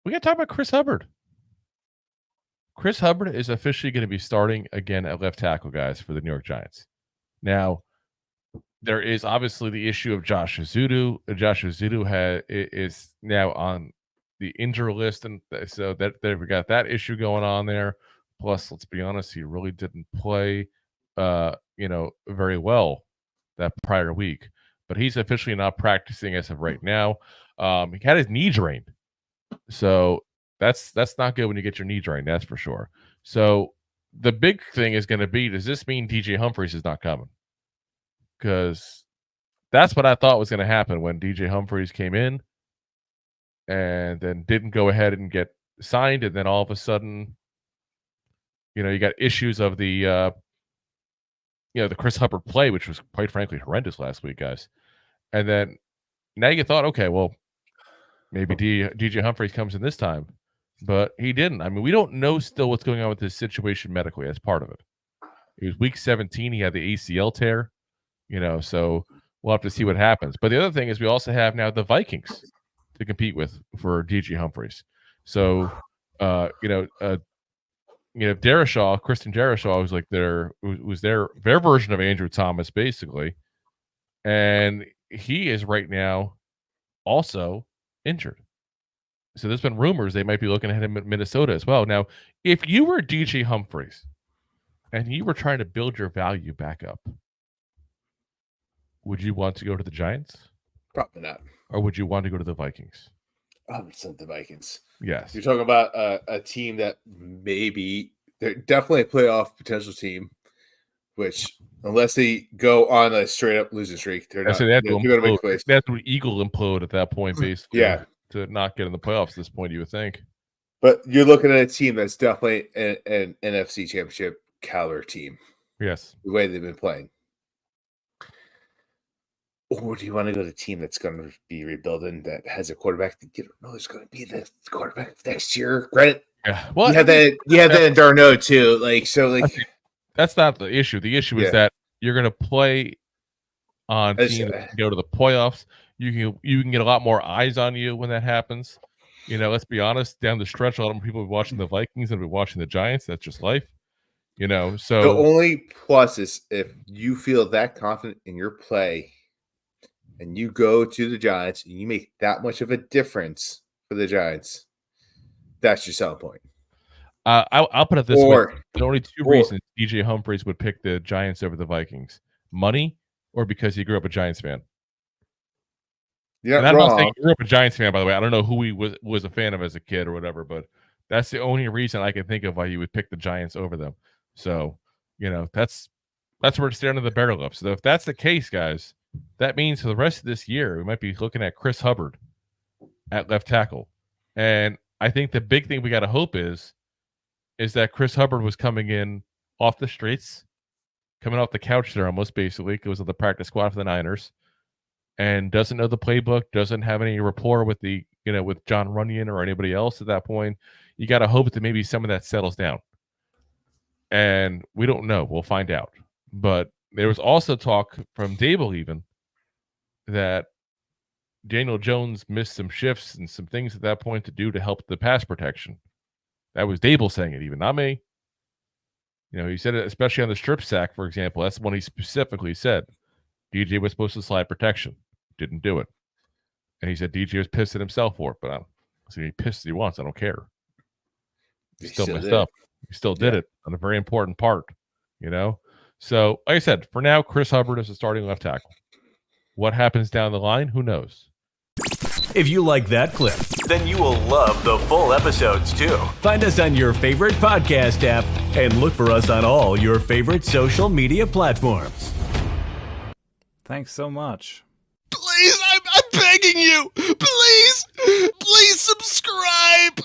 We got to talk about Chris Hubbard. Chris Hubbard is officially going to be starting again at left tackle, guys, for the New York Giants. Now, there is obviously the issue of Josh Ezeudu. Josh Ezeudu is now on the injury list, and so that we got that issue going on there. Plus, let's be honest, he really didn't play, very well that prior week. But he's officially not practicing as of right now. He had his knee drained, so that's not good when you get your knee drained. That's for sure. So the big thing is going to be: does this mean DJ Humphries is not coming? Because that's what I thought was going to happen when DJ Humphries came in and then didn't go ahead and get signed. And then all of a sudden, you got issues of the Chris Hubbard play, which was quite frankly horrendous last week, guys. And then now you thought, okay, well, maybe DJ Humphries comes in this time, but he didn't. I mean, we don't know still what's going on with his situation medically. That's part of it. It was week 17. He had the ACL tear. So we'll have to see what happens. But the other thing is we also have now the Vikings to compete with for DJ Humphries. So, Darrisaw, Christian Darrisaw was like their version of Andrew Thomas, basically. And he is right now also injured. So there's been rumors they might be looking at him at Minnesota as well. Now, if you were DJ Humphries and you were trying to build your value back up, would you want to go to the Giants? Probably not. Or would you want to go to the Vikings? I would send the Vikings. Yes. You're talking about a team that they're definitely a playoff potential team, which unless they go on a straight up losing streak, they're not going to make plays. That's what Eagle implode at that point, basically. Yeah. To not get in the playoffs at this point, you would think. But you're looking at a team that's definitely an NFC championship caliber team. Yes. The way they've been playing. Or do you want to go to a team that's going to be rebuilding that has a quarterback that you don't know is going to be the quarterback next year? Granted, well, you have that in Darno too. That's not the issue. The issue is that you're going to play on teams that go to the playoffs. You can get a lot more eyes on you when that happens. Let's be honest. Down the stretch, a lot of people are watching the Vikings and be watching the Giants. That's just life. So the only plus is if you feel that confident in your play. And you go to the Giants and you make that much of a difference for the Giants, that's your selling point. I'll put it this way. There are only two reasons DJ Humphries would pick the Giants over the Vikings. Money or because he grew up a Giants fan. Yeah, I'm not saying he grew up a Giants fan, by the way. I don't know who he was a fan of as a kid or whatever, but that's the only reason I can think of why he would pick the Giants over them. So, that's where it's down to the barrel of. So if that's the case, guys, that means for the rest of this year, we might be looking at Chris Hubbard at left tackle. And I think the big thing we got to hope is that Chris Hubbard was coming in off the streets, coming off the couch there almost basically, goes on the practice squad for the Niners, and doesn't know the playbook, doesn't have any rapport with with John Runyon or anybody else at that point. You got to hope that maybe some of that settles down. And we don't know. We'll find out. But there was also talk from Dable even that Daniel Jones missed some shifts and some things at that point to do to help the pass protection. That was Dable saying it, even not me. He said it, especially on the strip sack, for example. That's when he specifically said DJ was supposed to slide protection, didn't do it, and he said DJ was pissed at himself for it. But he pissed as he wants. I don't care. He still messed up. He still did it on a very important part. So, like I said, for now, Chris Hubbard is the starting left tackle. What happens down the line? Who knows? If you like that clip, then you will love the full episodes too. Find us on your favorite podcast app and look for us on all your favorite social media platforms. Thanks so much. Please, I'm begging you. Please subscribe.